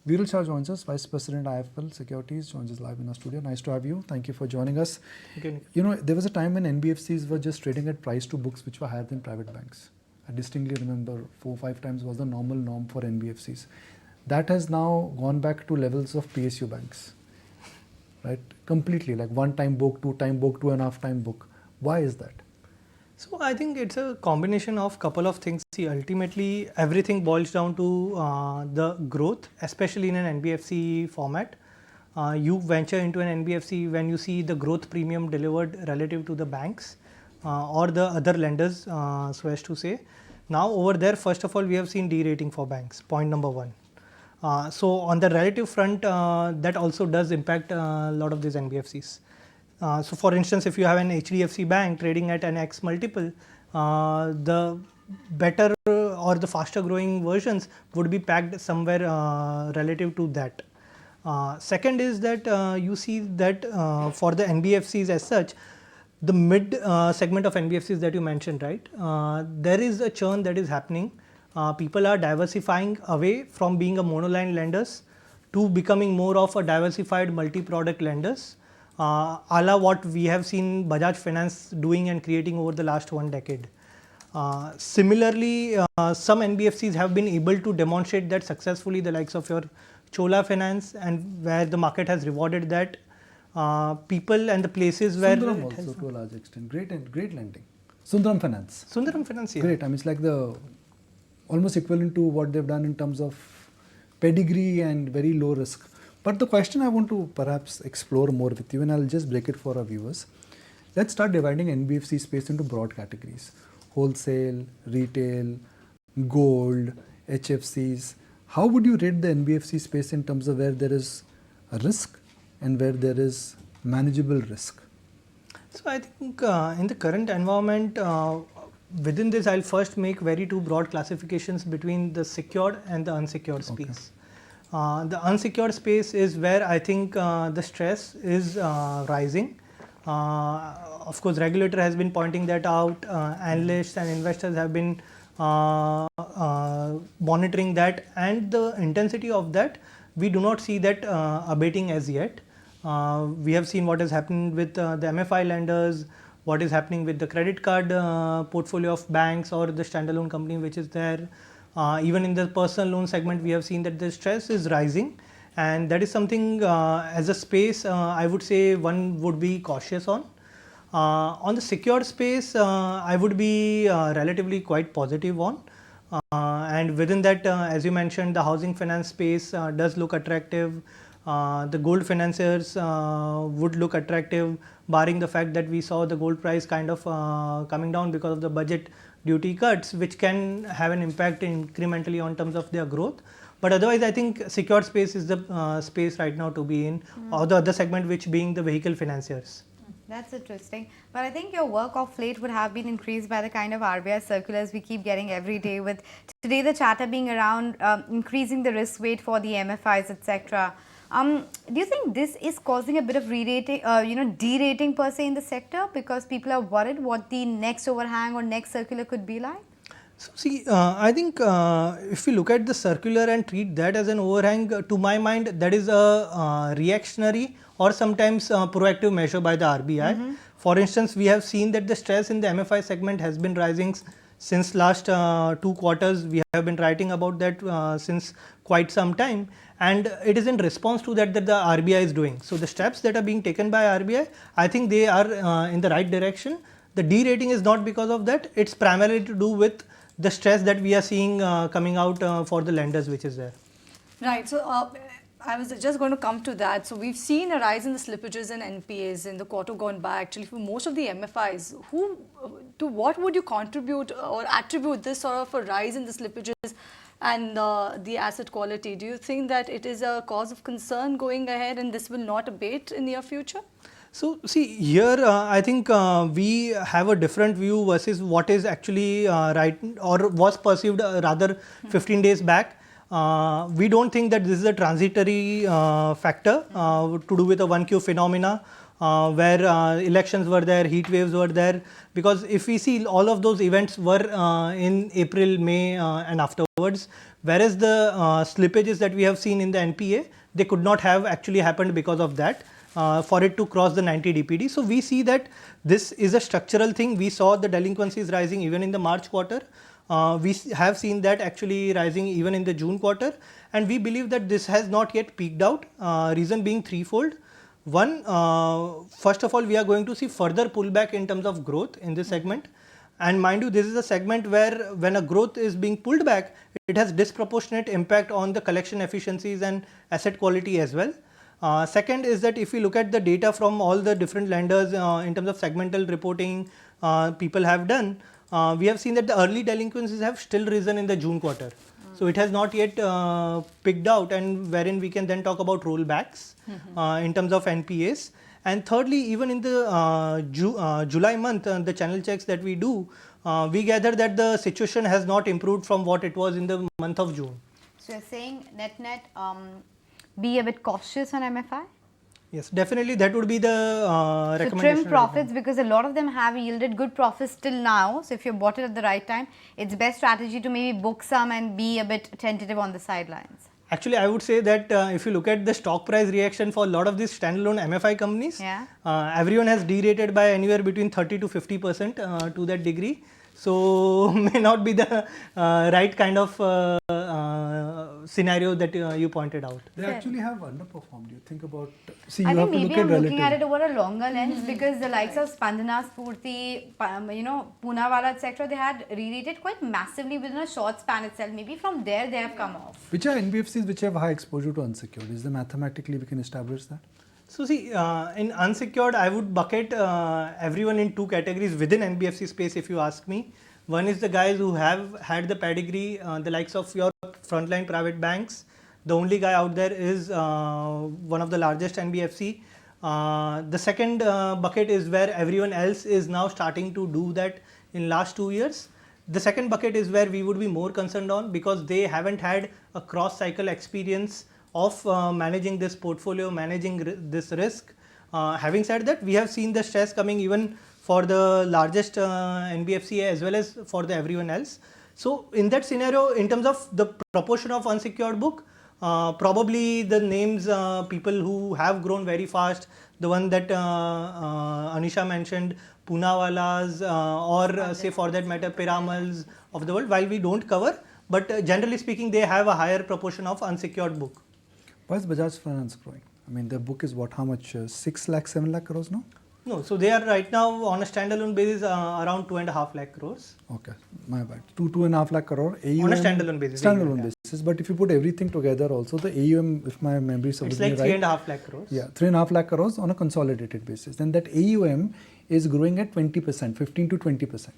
Viral Shah joins us, Vice President IFL Securities, joins us live in our studio. Nice to have you. Thank you for joining us. Okay. You know, there was a time when NBFCs were just trading at price to books which were higher than private banks. I distinctly remember 4 or 5 times was the norm for NBFCs. That has now gone back to levels of PSU banks, right? Completely, like 1-time book, 2-time book, 2.5-time book. Why is that? So I think it's a combination of couple of things. See, ultimately everything boils down to the growth, especially in an NBFC format. You venture into an NBFC when you see the growth premium delivered relative to the banks or the other lenders, so as to say. Now over there, first of all, we have seen derating for banks, point number 1. So on the relative front, that also does impact a lot of these NBFCs. So for instance, if you have an HDFC bank trading at an X multiple, the better or the faster growing versions would be packed somewhere relative to that. Second is that you see that for the NBFCs as such, the mid segment of NBFCs that you mentioned, right? There is a churn that is happening. People are diversifying away from being a monoline lenders to becoming more of a diversified multi-product lenders. A la what we have seen Bajaj Finance doing and creating over the last 1 decade. Similarly, some NBFCs have been able to demonstrate that successfully, the likes of your Chola Finance, and where the market has rewarded that. People and the places where Sundaram also to a large extent, great lending. Sundaram Finance. Sundaram Finance, yeah. Great. I mean, it's like the almost equivalent to what they've done in terms of pedigree and very low risk. But the question I want to perhaps explore more with you, and I'll just break it for our viewers. Let's start dividing NBFC space into broad categories: wholesale, retail, gold, HFCs. How would you rate the NBFC space in terms of where there is a risk and where there is manageable risk? So I think in the current environment, within this, I'll first make very 2 broad classifications between the secured and the unsecured space. The unsecured space is where I think the stress is rising. Of course, regulator has been pointing that out. Analysts and investors have been monitoring that, and the intensity of that, we do not see that abating as yet. We have seen what has happened with the MFI lenders, what is happening with the credit card portfolio of banks or the standalone company which is there. Even in the personal loan segment, we have seen that the stress is rising, and that is something as a space I would say one would be cautious on. On the secured space, I would be relatively quite positive on. And within that, as you mentioned, the housing finance space does look attractive. The gold financiers would look attractive, barring the fact that we saw the gold price kind of coming down because of the budget duty cuts, which can have an impact incrementally on terms of their growth. But otherwise, I think secured space is the space right now to be in, or the other segment which being the vehicle financiers. That's interesting. But I think your work of late would have been increased by the kind of RBI circulars we keep getting every day, with today the chatter being around increasing the risk weight for the MFIs, etc. Do you think this is causing a bit of re-rating, derating per se in the sector, because people are worried what the next overhang or next circular could be like? So see, I think if we look at the circular and treat that as an overhang, to my mind, that is a reactionary or sometimes proactive measure by the RBI. For instance, we have seen that the stress in the MFI segment has been rising since last 2 quarters. We have been writing about that since quite some time, and it is in response to that that the RBI is doing. So the steps that are being taken by RBI, I think they are in the right direction. The derating is not because of that, it's primarily to do with the stress that we are seeing coming out for the lenders which is there. Right. So I was just going to come to that. So we've seen a rise in the slippages and NPAs in the quarter gone by. Actually, for most of the MFIs, to what would you contribute or attribute this sort of a rise in the slippages and the asset quality? Do you think that it is a cause of concern going ahead and this will not abate in the near future? So see here, I think we have a different view versus what is actually right or was perceived rather 15 days back. We don't think that this is a transitory factor to do with a 1Q phenomena where elections were there, heat waves were there, because if we see all of those events were in April, May and afterwards, whereas the slippages that we have seen in the NPA, they could not have actually happened because of that. For it to cross the 90 DPD. So we see that this is a structural thing. We saw the delinquencies rising even in the March quarter. We have seen that actually rising even in the June quarter, and we believe that this has not yet peaked out. Reason being threefold. One, first of all, we are going to see further pullback in terms of growth in this segment. And mind you, this is a segment where when a growth is being pulled back, it has disproportionate impact on the collection efficiencies and asset quality as well. Second is that if we look at the data from all the different lenders in terms of segmental reporting people have done, we have seen that the early delinquencies have still risen in the June quarter. So it has not yet picked out, and wherein we can then talk about rollbacks in terms of NPAs. And thirdly, even in the July month, the channel checks that we do, we gather that the situation has not improved from what it was in the month of June. So you're saying net be a bit cautious on MFI? Yes, definitely that would be the recommendation. So trim profits, because a lot of them have yielded good profits till now. So if you bought it at the right time, it's best strategy to maybe book some and be a bit tentative on the sidelines. Actually, I would say that if you look at the stock price reaction for a lot of these standalone MFI companies, everyone has derated by anywhere between 30 to 50% to that degree. So may not be the right kind of scenario that you pointed out. They actually have underperformed. You think about, see, I you have think to maybe look at I'm looking at relative. it over a longer lens, because the likes of Spandana, Spurti, Poonawalla, etc., they had re-rated quite massively within a short span itself. Maybe from there they have come off. Which are NBFCs which have high exposure to unsecured? Is there mathematically we can establish that? So see, in unsecured, I would bucket everyone in two categories within NBFC space, if you ask me. One is the guys who have had the pedigree, the likes of your frontline private banks. The only guy out there is one of the largest NBFC. The second bucket is where everyone else is now starting to do that in last 2 years. The second bucket is where we would be more concerned on, because they haven't had a cross-cycle experience of managing this portfolio, managing this risk. Having said that, we have seen the stress coming even for the largest NBFC as well as for the everyone else. So in that scenario, in terms of the proportion of unsecured book, probably the names, people who have grown very fast, the one that Anisha mentioned, Poonawallas, or say for that matter Piramals of the world, while we don't cover, but generally speaking, they have a higher proportion of unsecured book. Why is Bajaj Finance growing? I mean, their book is what, how much? 6 lakh, 7 lakh crores now? No, so they are right now on a standalone basis around 2.5 lakh crores. Okay, my bad. 2.5 lakh crore. AUM, on a standalone basis. Standalone basis. But if you put everything together also, the AUM, if my memory serves me right. It's like 3.5 lakh crores. Yeah, 3.5 lakh crores on a consolidated basis. Then that AUM is growing at 20%, 15 to 20%.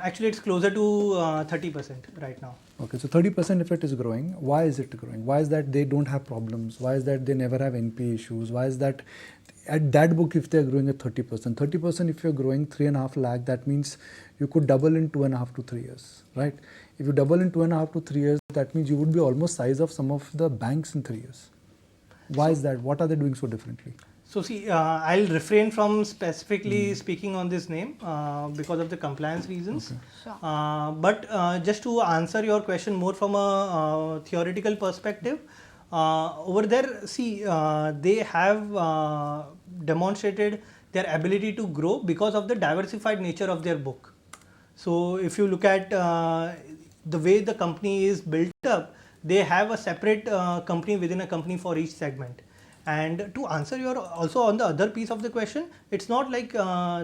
Actually, it's closer to 30% right now. Okay, so 30% if it is growing, why is it growing? Why is that they don't have problems? Why is that they never have NP issues? Why is that at that book if they are growing at 30%? 30% if you are growing 3.5 lakh, that means you could double in 2.5 to 3 years, right? If you double in 2.5 to 3 years, that means you would be almost size of some of the banks in 3 years. Why is that? What are they doing so differently? So see, I'll refrain from specifically speaking on this name because of the compliance reasons. Okay. Sure. But just to answer your question more from a theoretical perspective, over there, see, they have demonstrated their ability to grow because of the diversified nature of their book. So if you look at the way the company is built up, they have a separate company within a company for each segment. And to answer your also on the other piece of the question, it's not like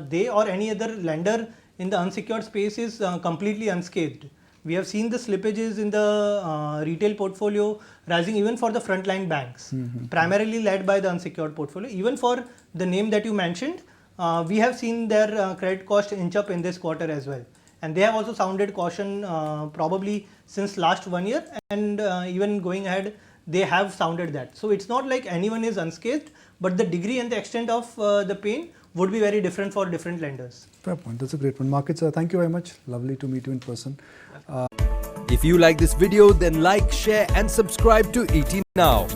they or any other lender in the unsecured space is completely unscathed. We have seen the slippages in the retail portfolio rising even for the frontline banks, primarily led by the unsecured portfolio. Even for the name that you mentioned, we have seen their credit cost inch up in this quarter as well. And they have also sounded caution probably since last 1 year, and even going ahead, they have sounded that. So it's not like anyone is unscathed, but the degree and the extent of the pain would be very different for different lenders. Fair point. That's a great one. Markets, thank you very much. Lovely to meet you in person. If you like this video, then like, share and subscribe to ET Now.